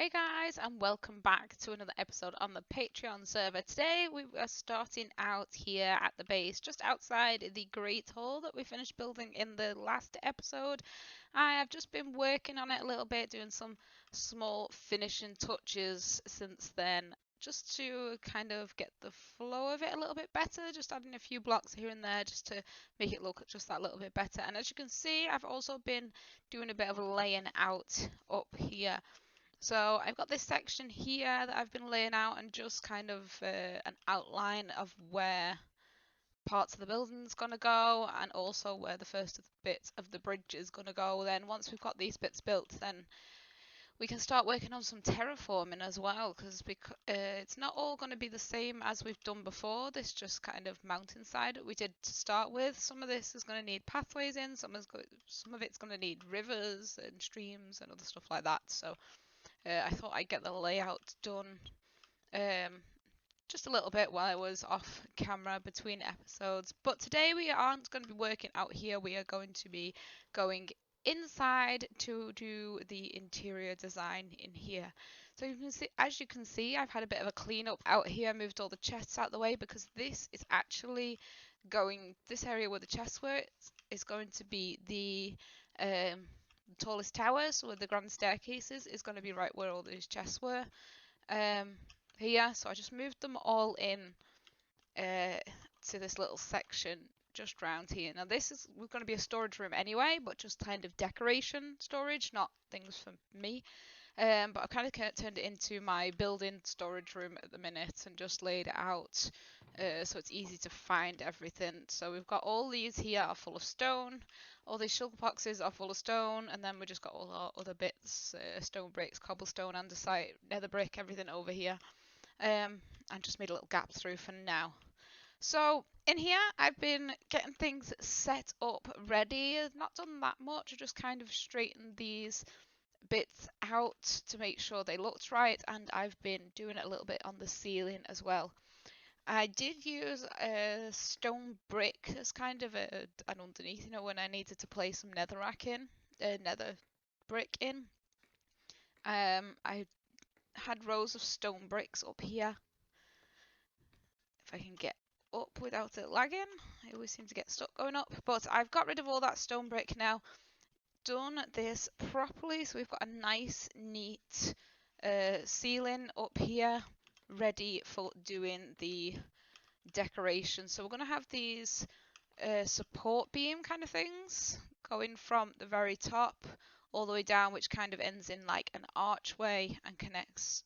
Hey guys, and welcome back to another episode on the Patreon server. Today we are starting out here at the base, just outside the Great Hall that we finished building in the last episode. I have just been working on it a little bit, doing some small finishing touches since then, just to kind of get the flow of it a little bit better, just adding a few blocks here and there just to make it look just that little bit better. And as you can see, I've also been doing a bit of laying out up here. So I've got this section here that I've been laying out and just kind of an outline of where parts of the building's going to go and also where the first bit of the bridge is going to go. Then once we've got these bits built, then we can start working on some terraforming as well, because it's not all going to be the same as we've done before. This just kind of mountainside that we did to start with. Some of this is going to need pathways in, some of it's going to need rivers and streams and other stuff like that. So I thought I'd get the layout done just a little bit while I was off camera between episodes. But today we aren't going to be working out here. We are going to be going inside to do the interior design in here. So you can see, as you can see, I've had a bit of a clean up out here, moved all the chests out of the way because this is actually this area where the chests were is going to be the tallest towers with the grand staircases is going to be right where all these chests were here. So I just moved them all in to this little section just round here. Now this is going to be a storage room anyway, but just kind of decoration storage, not things for me. But I've kind of turned it into my built-in storage room at the minute and just laid it out so it's easy to find everything. So we've got all these here are full of stone, all these shulker boxes are full of stone, and then we just got all our other bits, stone bricks, cobblestone, andesite, nether brick, everything over here. And just made a little gap through for now. So in here I've been getting things set up ready. I've not done that much, I just kind of straightened these bits out to make sure they looked right, and I've been doing it a little bit on the ceiling as well. I did use a stone brick as kind of an underneath, you know, when I needed to place some netherrack in, nether brick in. I had rows of stone bricks up here. If I can get up without it lagging, I always seem to get stuck going up, but I've got rid of all that stone brick now. Done this properly, so we've got a nice neat ceiling up here ready for doing the decoration. So we're going to have these support beam kind of things going from the very top all the way down, which kind of ends in like an archway and connects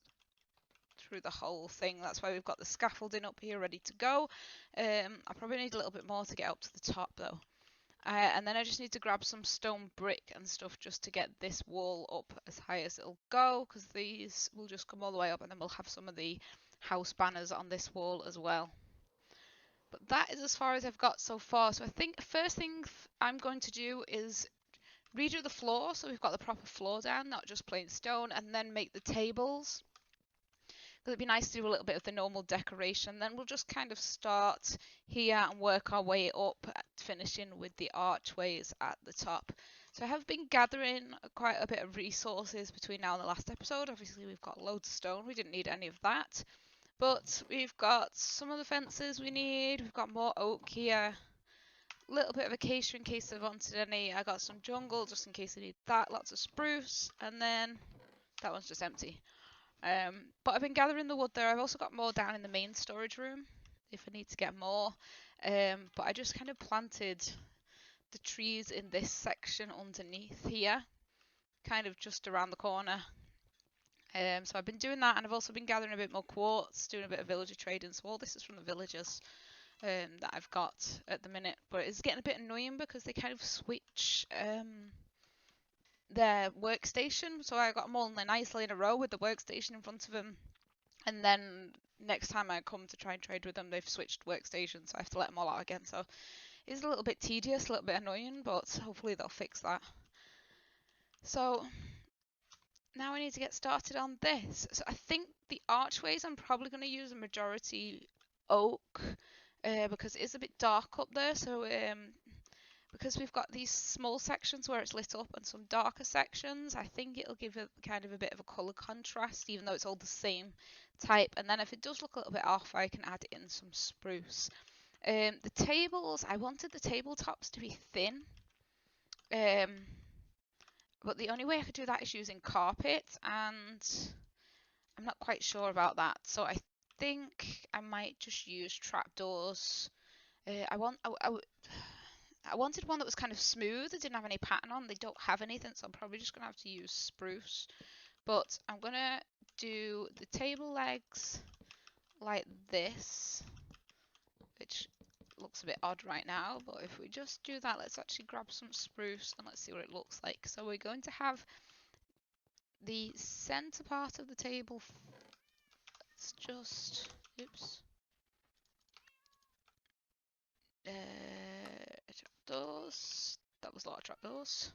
through the whole thing. That's why we've got the scaffolding up here ready to go. I probably need a little bit more to get up to the top though. And then I just need to grab some stone brick and stuff just to get this wall up as high as it'll go, because these will just come all the way up, and then we'll have some of the house banners on this wall as well. But that is as far as I've got so far. So I think first thing I'm going to do is redo the floor so we've got the proper floor down, not just plain stone, and then make the tables. Because it'd be nice to do a little bit of the normal decoration. Then we'll just kind of start here and work our way up, finishing with the archways at the top. So I have been gathering quite a bit of resources between now and the last episode. Obviously we've got loads of stone, we didn't need any of that. But we've got some of the fences we need, we've got more oak here. A little bit of acacia in case I wanted any. I got some jungle just in case I need that. Lots of spruce, and then that one's just empty. But I've been gathering the wood there. I've also got more down in the main storage room if I need to get more. But I just kind of planted the trees in this section underneath here, kind of just around the corner. So I've been doing that, and I've also been gathering a bit more quartz, doing a bit of villager trading. So all this is from the villagers that I've got at the minute. But it's getting a bit annoying because they kind of switch their workstation. So I got them all nicely in a row with the workstation in front of them. And then next time I come to try and trade with them, they've switched workstations. So I have to let them all out again. So it's a little bit tedious, a little bit annoying, but hopefully they'll fix that. So now I need to get started on this. So I think the archways I'm probably going to use a majority oak because it is a bit dark up there. So because we've got these small sections where it's lit up and some darker sections, I think it'll give it kind of a bit of a colour contrast, even though it's all the same type. And then if it does look a little bit off, I can add in some spruce. The tables, I wanted the tabletops to be thin, but the only way I could do that is using carpet, and I'm not quite sure about that. So I think I might just use trapdoors. I wanted one that was kind of smooth, that didn't have any pattern on. They don't have anything, so I'm probably just going to have to use spruce. But I'm going to do the table legs like this, which looks a bit odd right now. But if we just do that, let's actually grab some spruce and let's see what it looks like. So we're going to have the center part of the table. Let's just, oops. Trapdoors. That was a lot of trapdoors.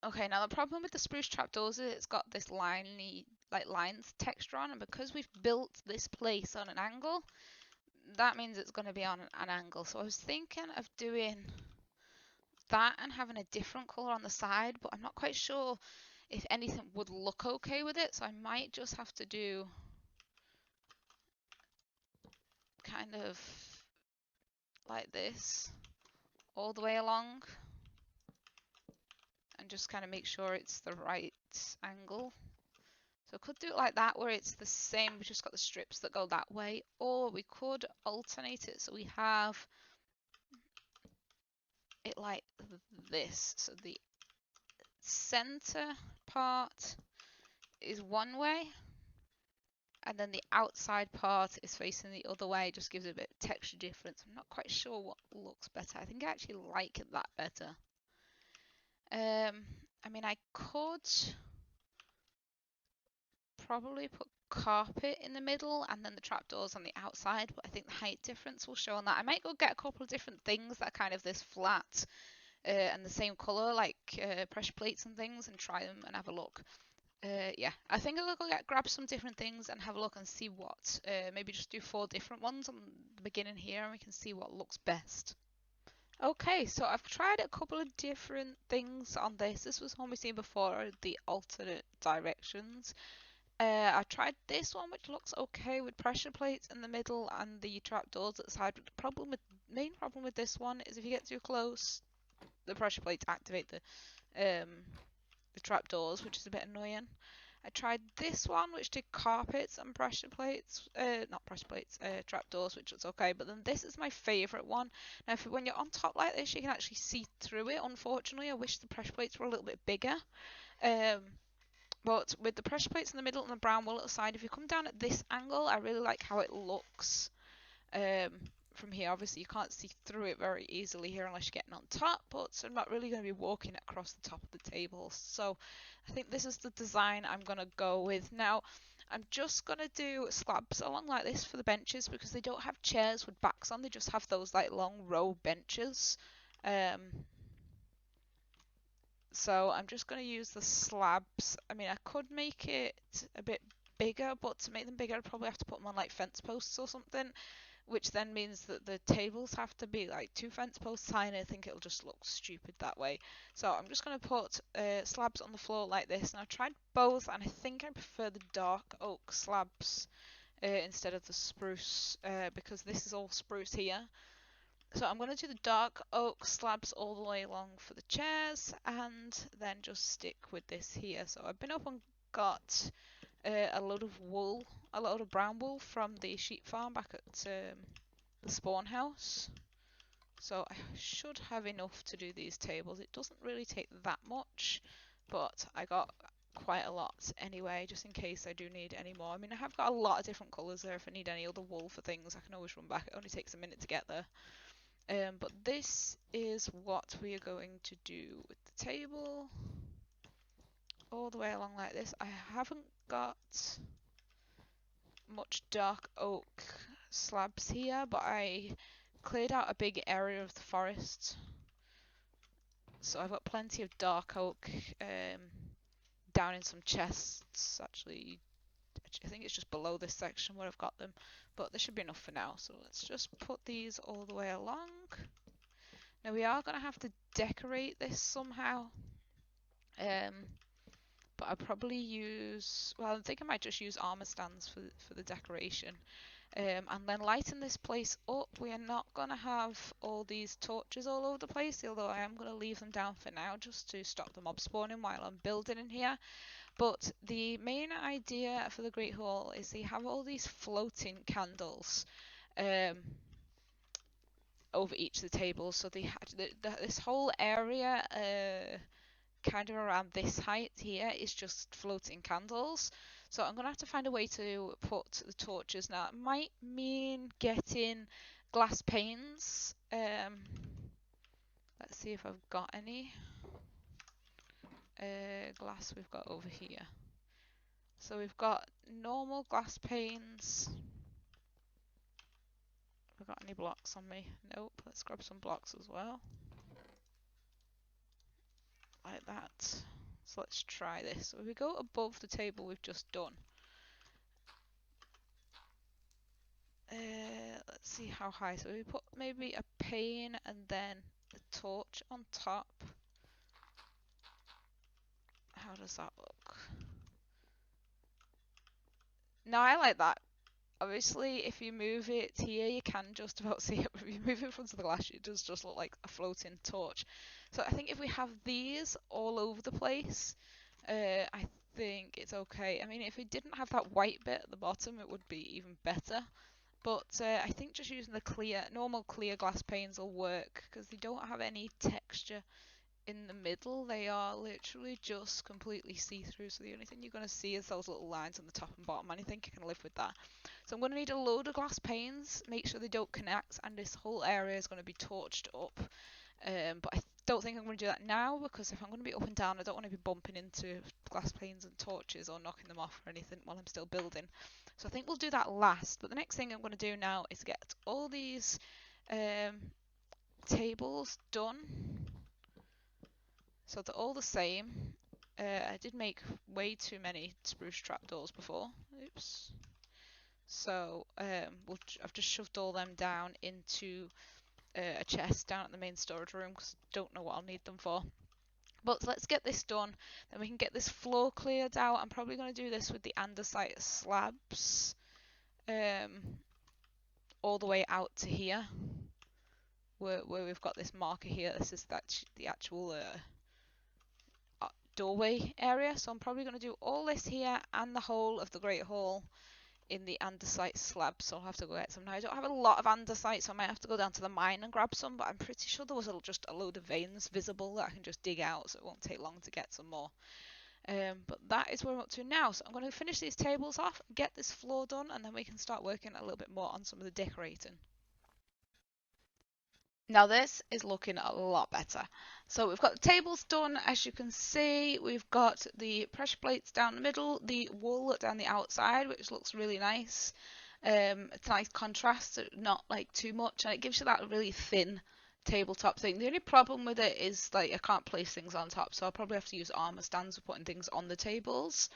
Okay, now the problem with the spruce trapdoors is it's got this liney, like lines texture on, and because we've built this place on an angle, that means it's going to be on an angle. So I was thinking of doing that and having a different colour on the side, but I'm not quite sure if anything would look okay with it, so I might just have to do kind of like this all the way along and just kind of make sure it's the right angle. So I could do it like that, where it's the same, we've just got the strips that go that way, or we could alternate it so we have it like this. So the center part is one way, and then the outside part is facing the other way. It just gives it a bit of texture difference. I'm not quite sure what looks better. I think I actually like it that better. I mean, I could probably put carpet in the middle and then the trapdoors on the outside, but I think the height difference will show on that. I might go get a couple of different things that are kind of this flat and the same colour, like pressure plates and things, and try them and have a look. Yeah, I think I'll go grab some different things and have a look and see what. Maybe just do 4 different ones on the beginning here and we can see what looks best. Okay, so I've tried a couple of different things on this. This was one we've seen before, the alternate directions. I tried this one, which looks okay with pressure plates in the middle and the trapdoors at the side. But the main problem with this one is if you get too close, the pressure plates activate the trapdoors, which is a bit annoying. I tried this one, which did carpets and pressure plates, not pressure plates, trapdoors, which was okay. But then this is my favourite one. Now, when you're on top like this, you can actually see through it. Unfortunately, I wish the pressure plates were a little bit bigger. But with the pressure plates in the middle and the brown wool at the side, if you come down at this angle, I really like how it looks from here. Obviously, you can't see through it very easily here unless you're getting on top, but I'm not really going to be walking across the top of the table. So I think this is the design I'm going to go with. Now, I'm just going to do slabs along like this for the benches because they don't have chairs with backs on. They just have those like long row benches. So I'm just going to use the slabs. I mean, I could make it a bit bigger, but to make them bigger, I'd probably have to put them on like fence posts or something, which then means that the tables have to be like 2 fence posts high, and I think it'll just look stupid that way. So I'm just going to put slabs on the floor like this, and I've tried both, and I think I prefer the dark oak slabs instead of the spruce, because this is all spruce here. So I'm going to do the dark oak slabs all the way along for the chairs and then just stick with this here. So I've been up and got a load of wool, a load of brown wool from the sheep farm back at the spawn house. So I should have enough to do these tables. It doesn't really take that much, but I got quite a lot anyway, just in case I do need any more. I mean, I have got a lot of different colours there. If I need any other wool for things, I can always run back. It only takes a minute to get there. But this is what we are going to do with the table all the way along like this. I haven't got much dark oak slabs here, but I cleared out a big area of the forest, so I've got plenty of dark oak down in some chests. Actually, I I think it's just below this section where I've got them, but there should be enough for now. So let's just put these all the way along. Now we are going to have to decorate this somehow. But I'll probably use, well, I think I might just use armor stands for the decoration. And then lighten this place up. We are not going to have all these torches all over the place, although I am going to leave them down for now just to stop the mob spawning while I'm building in here. But the main idea for the Great Hall is they have all these floating candles over each of the tables. So they this whole area kind of around this height here is just floating candles. So I'm going to have to find a way to put the torches. Now it might mean getting glass panes. Let's see if I've got any. Glass we've got over here. So we've got normal glass panes. Have I got any blocks on me? Nope. Let's grab some blocks as well. Like that. So let's try this. So if we go above the table we've just done. Let's see how high. So we put maybe a pane and then a torch on top. How does that look? No, I like that. Obviously, if you move it here, you can just about see it. If you move it in front of the glass, it does just look like a floating torch. So I think if we have these all over the place, I think it's okay. I mean, if we didn't have that white bit at the bottom, it would be even better. But I think just using the normal clear glass panes will work because they don't have any texture in the middle. They are literally just completely see-through. So the only thing you're going to see is those little lines on the top and bottom. And I think I can live with that. So I'm going to need a load of glass panes. Make sure they don't connect. And this whole area is going to be torched up. But I don't think I'm going to do that now because if I'm going to be up and down, I don't want to be bumping into glass panes and torches or knocking them off or anything while I'm still building. So I think we'll do that last. But the next thing I'm going to do now is get all these tables done. So they're all the same. I did make way too many spruce trapdoors before. Oops. So I've just shoved all them down into a chest down at the main storage room because I don't know what I'll need them for. But let's get this done. Then we can get this floor cleared out. I'm probably going to do this with the andesite slabs all the way out to here. Where we've got this marker here. This is the actual doorway area. So I'm probably going to do all this here and the whole of the Great Hall in the andesite slab. So I'll have to go get some. Now I don't have a lot of andesite, so I might have to go down to the mine and grab some, but I'm pretty sure there was just a load of veins visible that I can just dig out, so it won't take long to get some more. But that is where I'm up to now. So I'm going to finish these tables off, get this floor done, and then we can start working a little bit more on some of the decorating. Now this is looking a lot better. So we've got the tables done, as you can see. We've got the pressure plates down the middle, the wool down the outside, which looks really nice. It's a nice contrast, not like too much, and it gives you that really thin tabletop thing. The only problem with it is like I can't place things on top, so I'll probably have to use armor stands for putting things on the tables.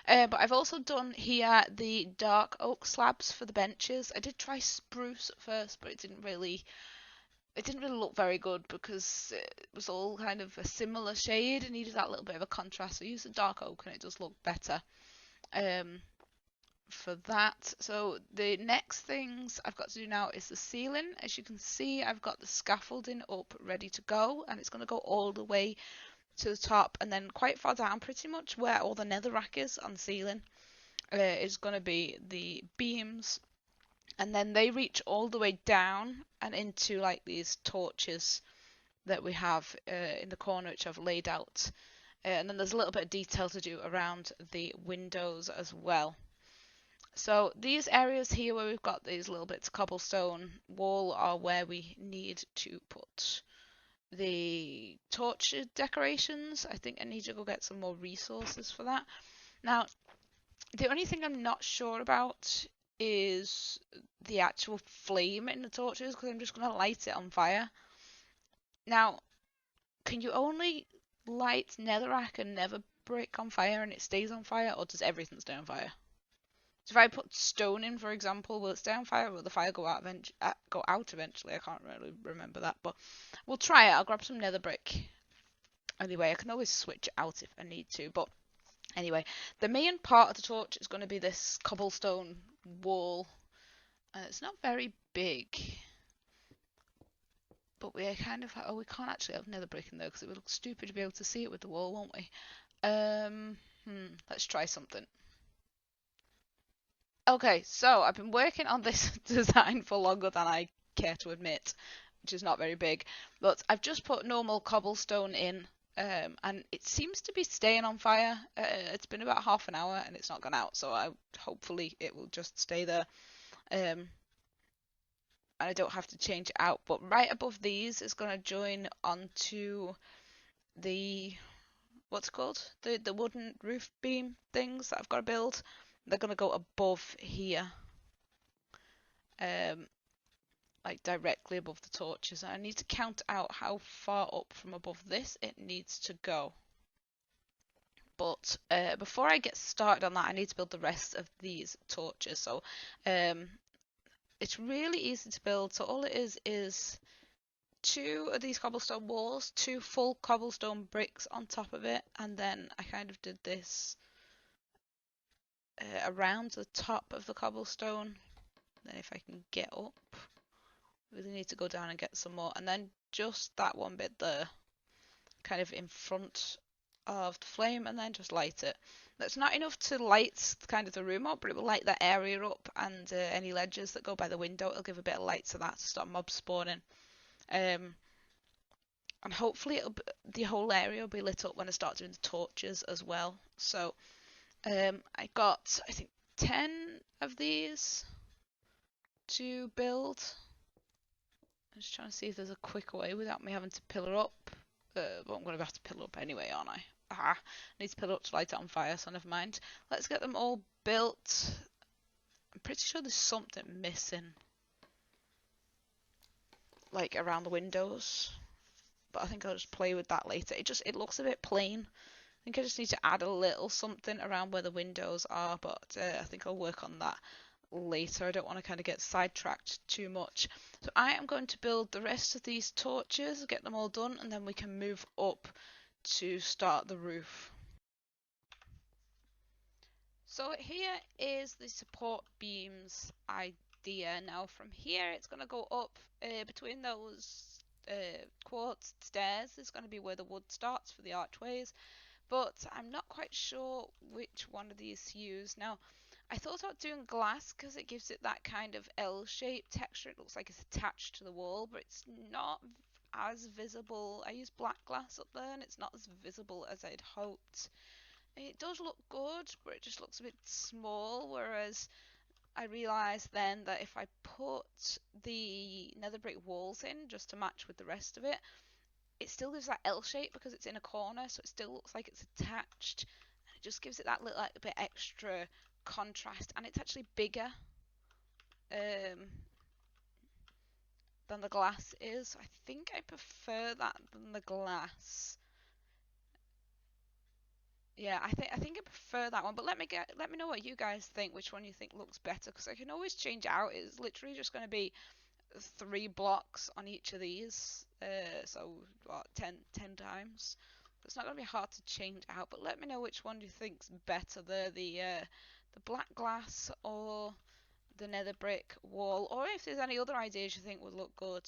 But I've also done here the dark oak slabs for the benches. I did try spruce at first, but it didn't really look very good because it was all kind of a similar shade and needed that little bit of a contrast. So I used the dark oak and it does look better for that. So the next things I've got to do now is the ceiling. As you can see, I've got the scaffolding up ready to go, and it's going to go all the way to the top, and then quite far down, pretty much where all the netherrack is on the ceiling, is going to be the beams. And then they reach all the way down and into like these torches that we have in the corner, which I've laid out. And then there's a little bit of detail to do around the windows as well. So these areas here where we've got these little bits of cobblestone wall are where we need to put the torch decorations. I think I need to go get some more resources for that. Now, the only thing I'm not sure about is the actual flame in the torches, because I'm just going to light it on fire. Now, can you only light netherrack and never brick on fire and it stays on fire, or does everything stay on fire? So if I put stone in, for example, will it stay on fire or will the fire go out eventually? I can't really remember that, but we'll try it. I'll grab some nether brick. Anyway, I can always switch it out if I need to, but anyway, the main part of the torch is going to be this cobblestone wall. It's not very big, but we kind of we can't actually have nether brick in there because it would look stupid to be able to see it with the wall, won't we? Let's try something. Okay, so I've been working on this design for longer than I care to admit, which is not very big, but I've just put normal cobblestone in, and it seems to be staying on fire. It's been about half an hour and it's not gone out, so hopefully it will just stay there, and I don't have to change it out. But right above these is going to join onto the, what's it called? The wooden roof beam things that I've got to build. They're going to go above here. Like directly above the torches. I need to count out how far up from above this it needs to go. But before I get started on that, I need to build the rest of these torches. So it's really easy to build. So all it is 2 of these cobblestone walls, 2 full cobblestone bricks on top of it, and then I kind of did this around the top of the cobblestone. Then if I can get up, really need to go down and get some more, and then just that one bit there, kind of in front of the flame, and then just light it. That's not enough to light kind of the room up, but it will light that area up, and any ledges that go by the window, it'll give a bit of light to that to stop mobs spawning. And hopefully the whole area will be lit up when I start doing the torches as well. So I got, I think, 10 of these to build. I'm just trying to see if there's a quicker way without me having to pillar up. But I'm going to have to pillar up anyway, aren't I? I need to pillar up to light it on fire, so never mind. Let's get them all built. I'm pretty sure there's something missing, like around the windows. But I think I'll just play with that later. It looks a bit plain. I think I just need to add a little something around where the windows are, but I think I'll work on that later. I don't want to kind of get sidetracked too much. So I am going to build the rest of these torches, get them all done, and then we can move up to start the roof. So here is the support beams idea. Now from here it's going to go up between those quartz stairs. Is going to be where the wood starts for the archways, but I'm not quite sure which one of these to use. Now I thought about doing glass because it gives it that kind of L-shaped texture. It looks like it's attached to the wall, but it's not as visible. I used black glass up there and it's not as visible as I'd hoped. It does look good, but it just looks a bit small, whereas I realised then that if I put the nether brick walls in just to match with the rest of it, it still gives that L shape because it's in a corner, so it still looks like it's attached, and it just gives it that little like, bit extra contrast, and it's actually bigger than the glass is. I think I prefer that than the glass. Yeah, I think I prefer that one, but let me know what you guys think, which one you think looks better, because I can always change it out. It's literally just going to be 3 blocks on each of these, so what, 10 times. It's not going to be hard to change out, but let me know which one you think's better, the black glass or the nether brick wall, or if there's any other ideas you think would look good.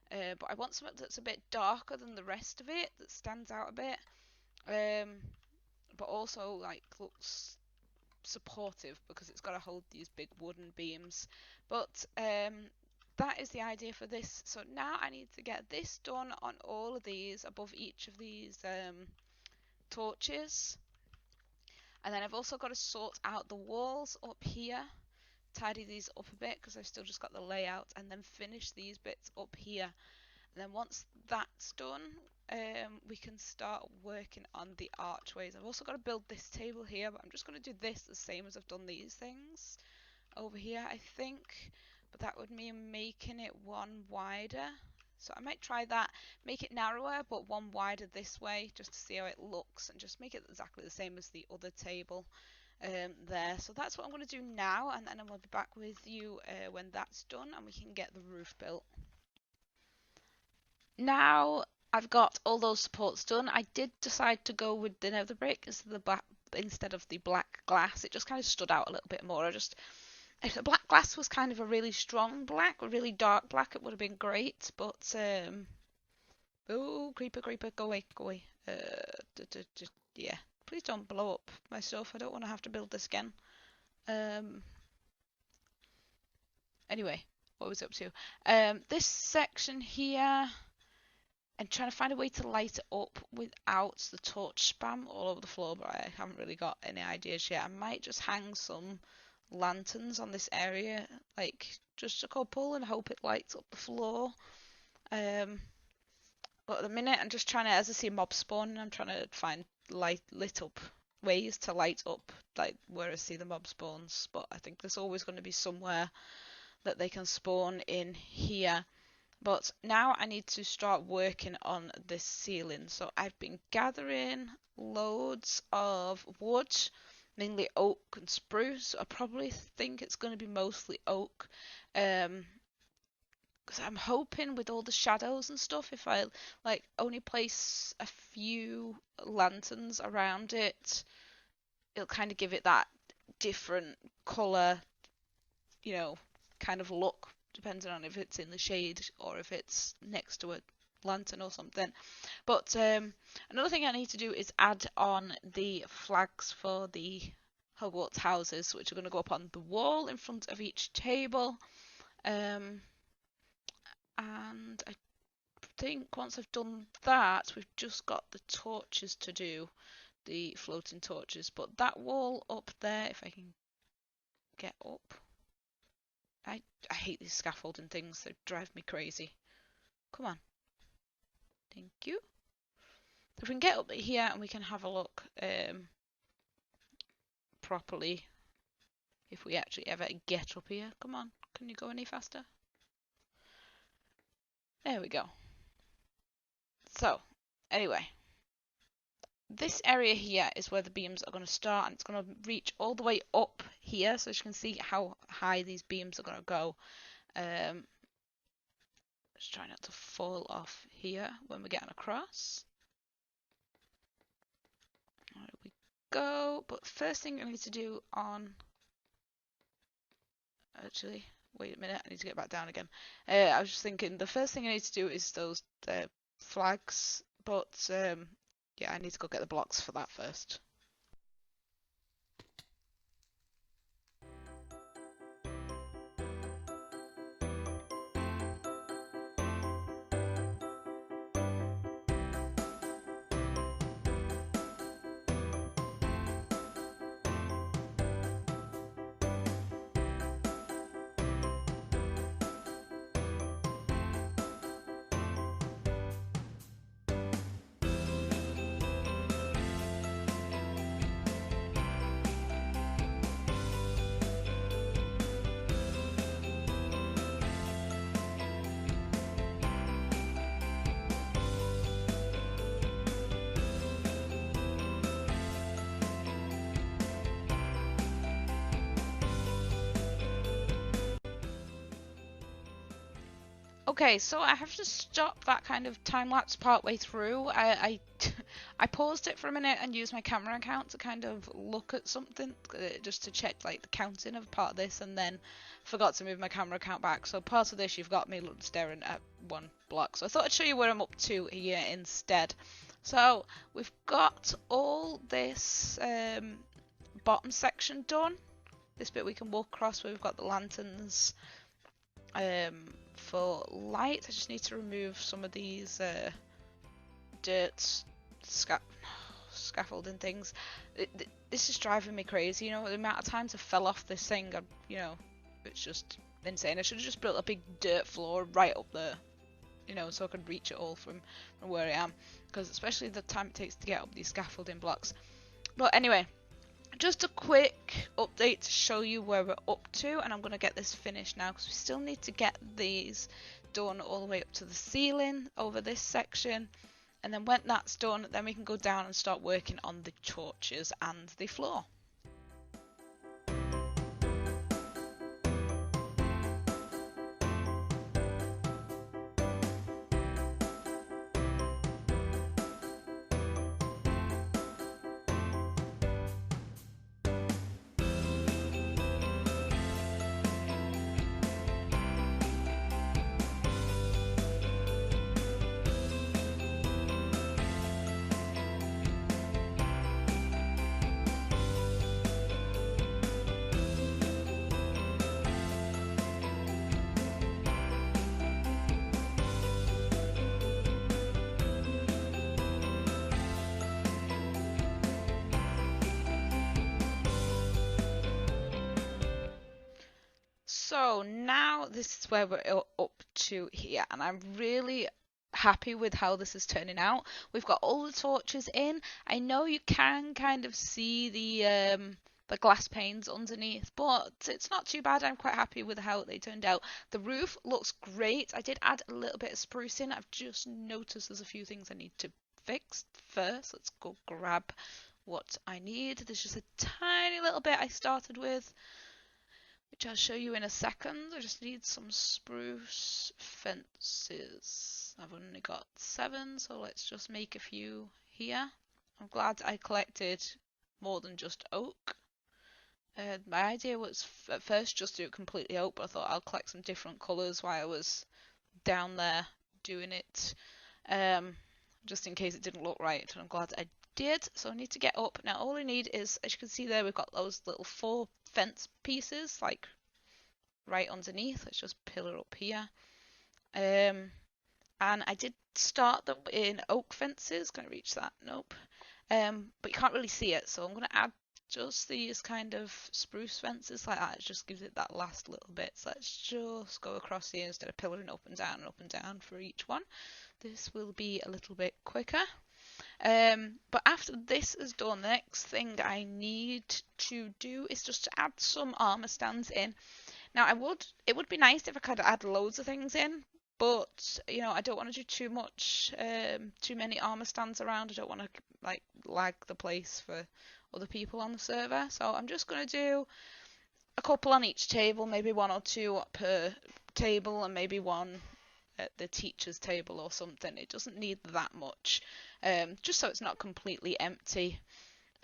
But I want something that's a bit darker than the rest of it, that stands out a bit. But also like looks supportive because it's got to hold these big wooden beams. But that is the idea for this. So now I need to get this done on all of these, above each of these torches. And then I've also got to sort out the walls up here, tidy these up a bit because I've still just got the layout, and then finish these bits up here. And then once that's done, we can start working on the archways. I've also got to build this table here, but I'm just going to do this the same as I've done these things over here, I think. But that would mean making it one wider. So I might try that, make it narrower, but one wider this way, just to see how it looks, and just make it exactly the same as the other table. there. So that's what I'm going to do now, and then I will be back with you when that's done and we can get the roof built. Now I've got all those supports done. I did decide to go with the nether brick instead of the black glass. It just kind of stood out a little bit more. If the black glass was kind of a really strong black, a really dark black, it would have been great. But oh, creeper, go away, go away. Yeah, please don't blow up my stuff. I don't want to have to build this again. Anyway, what was I up to? This section here, I'm trying to find a way to light it up without the torch spam all over the floor, but I haven't really got any ideas yet. I might just hang some lanterns on this area, like just a couple, and hope it lights up the floor. But at the minute, I'm just trying to, as I see mobs spawn, I'm trying to find lit up ways to light up like where I see the mob spawns. But I think there's always going to be somewhere that they can spawn in here. But now I need to start working on this ceiling. So I've been gathering loads of wood, mainly oak and spruce. I probably think it's going to be mostly oak. Because I'm hoping with all the shadows and stuff, if I like only place a few lanterns around it, it'll kind of give it that different colour, you know, kind of look, depending on if it's in the shade or if it's next to a lantern or something. But another thing I need to do is add on the flags for the Hogwarts houses, which are going to go up on the wall in front of each table. And I think once I've done that, we've just got the torches to do, the floating torches. But that wall up there, if I can get up, I hate these scaffolding things, they drive me crazy. Come on. Thank you. So if we can get up here and we can have a look properly, if we actually ever get up here. Come on, can you go any faster? There we go. So, anyway, this area here is where the beams are going to start, and it's going to reach all the way up here, so you can see how high these beams are going to go. Just try not to fall off here when we're getting across. There we go. But first thing I need to do on... Actually... Wait a minute, I need to get back down again. I was just thinking, the first thing I need to do is those flags, but yeah, I need to go get the blocks for that first. Okay, so I have to stop that kind of time-lapse partway through. I paused it for a minute and used my camera account to kind of look at something, just to check like the counting of part of this, and then forgot to move my camera account back. So part of this you've got me staring at one block. So I thought I'd show you where I'm up to here instead. So we've got all this bottom section done. This bit we can walk across where we've got the lanterns. For light, I just need to remove some of these dirt scaffolding things. This is driving me crazy, you know, the amount of times I fell off this thing, you know, it's just insane. I should have just built a big dirt floor right up there, you know, so I could reach it all from where I am, because especially the time it takes to get up these scaffolding blocks. But anyway, just a quick update to show you where we're up to, and I'm going to get this finished now because we still need to get these done all the way up to the ceiling over this section, and then when that's done, then we can go down and start working on the torches and the floor. So now this is where we're up to here, and I'm really happy with how this is turning out. We've got all the torches in. I know you can kind of see the glass panes underneath, but it's not too bad. I'm quite happy with how they turned out. The roof looks great. I did add a little bit of spruce in. I've just noticed there's a few things I need to fix first. Let's go grab what I need. There's just a tiny little bit I started with, which I'll show you in a second. I just need some spruce fences. I've only got 7, so let's just make a few here. I'm glad I collected more than just oak. My idea was at first just do it completely oak, but I thought I'll collect some different colours while I was down there doing it, just in case it didn't look right, and I'm glad I did. So I need to get up. Now all I need is, as you can see there, we've got those little 4 fence pieces like right underneath. Let's just pillar up here. And I did start them in oak fences. Can I reach that? Nope. But you can't really see it, so I'm going to add just these kind of spruce fences like that. It just gives it that last little bit. So let's just go across here instead of pillaring up and down for each one. This will be a little bit quicker. But after this is done, the next thing I need to do is just to add some armor stands in. Now it would be nice if I could add loads of things in, but you know, I don't want to do too much, too many armor stands around. I don't want to like lag the place for other people on the server. So I'm just going to do a couple on each table, maybe 1 or 2 per table, and maybe 1 at the teacher's table or something. It doesn't need that much, just so it's not completely empty.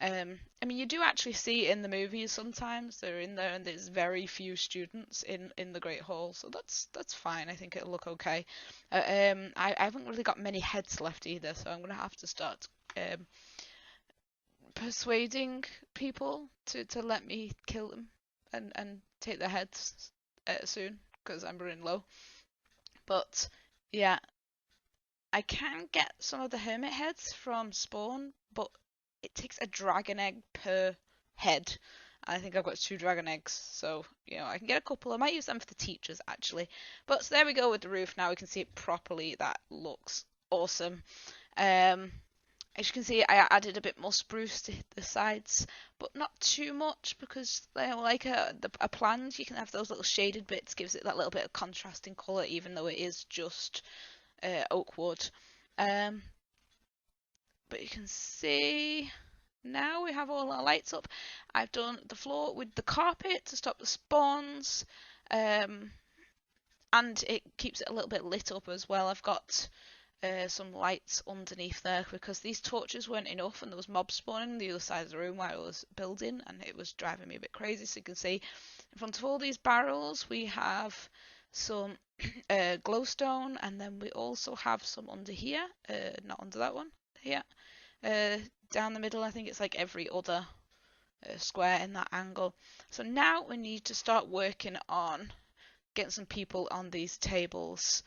I mean, you do actually see in the movies sometimes they're in there and there's very few students in the Great Hall, so that's fine. I think it'll look okay. I haven't really got many heads left either, so I'm gonna have to start persuading people to let me kill them and take their heads soon, because I'm running low. But yeah, I can get some of the hermit heads from spawn, but it takes a dragon egg per head. I think I've got 2 dragon eggs, so you know, I can get a couple. I might use them for the teachers actually. But so there we go with the roof. Now we can see it properly. That looks awesome. As you can see, I added a bit more spruce to the sides, but not too much, because they're like a plant. You can have those little shaded bits, gives it that little bit of contrasting colour, even though it is just oak wood. But you can see now we have all our lights up. I've done the floor with the carpet to stop the spawns, and it keeps it a little bit lit up as well. I've got some lights underneath there because these torches weren't enough and there was mobs spawning on the other side of the room while I was building, and it was driving me a bit crazy. So you can see in front of all these barrels we have some glowstone, and then we also have some under here, not under that one, here, down the middle. I think it's like every other square in that angle. So now we need to start working on getting some people on these tables.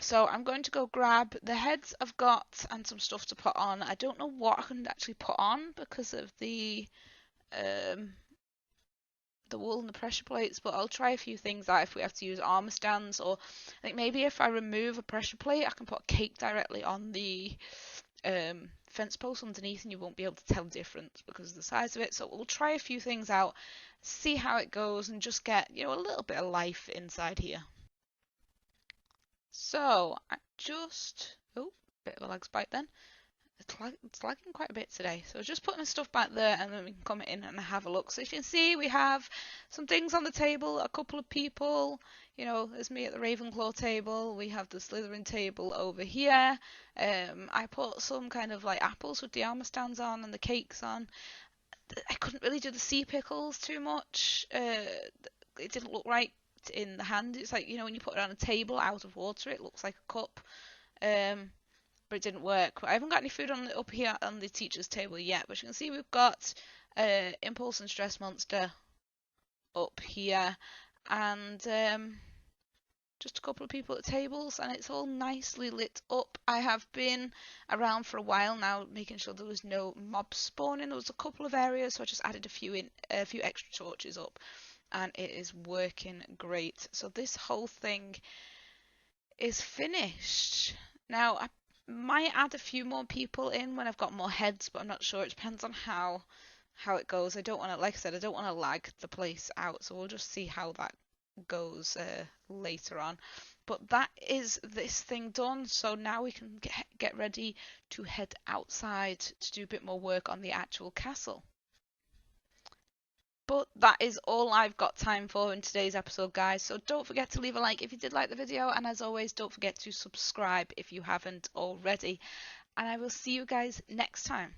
So I'm going to go grab the heads I've got and some stuff to put on. I don't know what I can actually put on because of the wool and the pressure plates, but I'll try a few things out if we have to use armor stands, or I think maybe if I remove a pressure plate I can put a cake directly on the fence post underneath and you won't be able to tell the difference because of the size of it. So we'll try a few things out, see how it goes, and just get, you know, a little bit of life inside here. So I just, oh, bit of a lag spike then. It's lagging quite a bit today. So just putting the stuff back there and then we can come in and have a look. So as you can see, we have some things on the table, a couple of people. You know, there's me at the Ravenclaw table. We have the Slytherin table over here. I put some kind of like apples with the armor stands on and the cakes on. I couldn't really do the sea pickles too much. It didn't look right in the hand. It's like, you know, when you put it on a table out of water, it looks like a cup. But it didn't work. I haven't got any food on up here on the teacher's table yet, but you can see we've got Impulse and Stress Monster up here, and just a couple of people at tables, and it's all nicely lit up. I have been around for a while now making sure there was no mob spawning. There was a couple of areas, so I just added a few extra torches up. and it is working great. So this whole thing is finished. Now I might add a few more people in when I've got more heads, but I'm not sure. It depends on how it goes. I don't want to, like I said, I don't want to lag the place out, so we'll just see how that goes later on. But that is this thing done, so now we can get ready to head outside to do a bit more work on the actual castle. But that is all I've got time for in today's episode, guys. So don't forget to leave a like if you did like the video, and as always, don't forget to subscribe if you haven't already. And I will see you guys next time.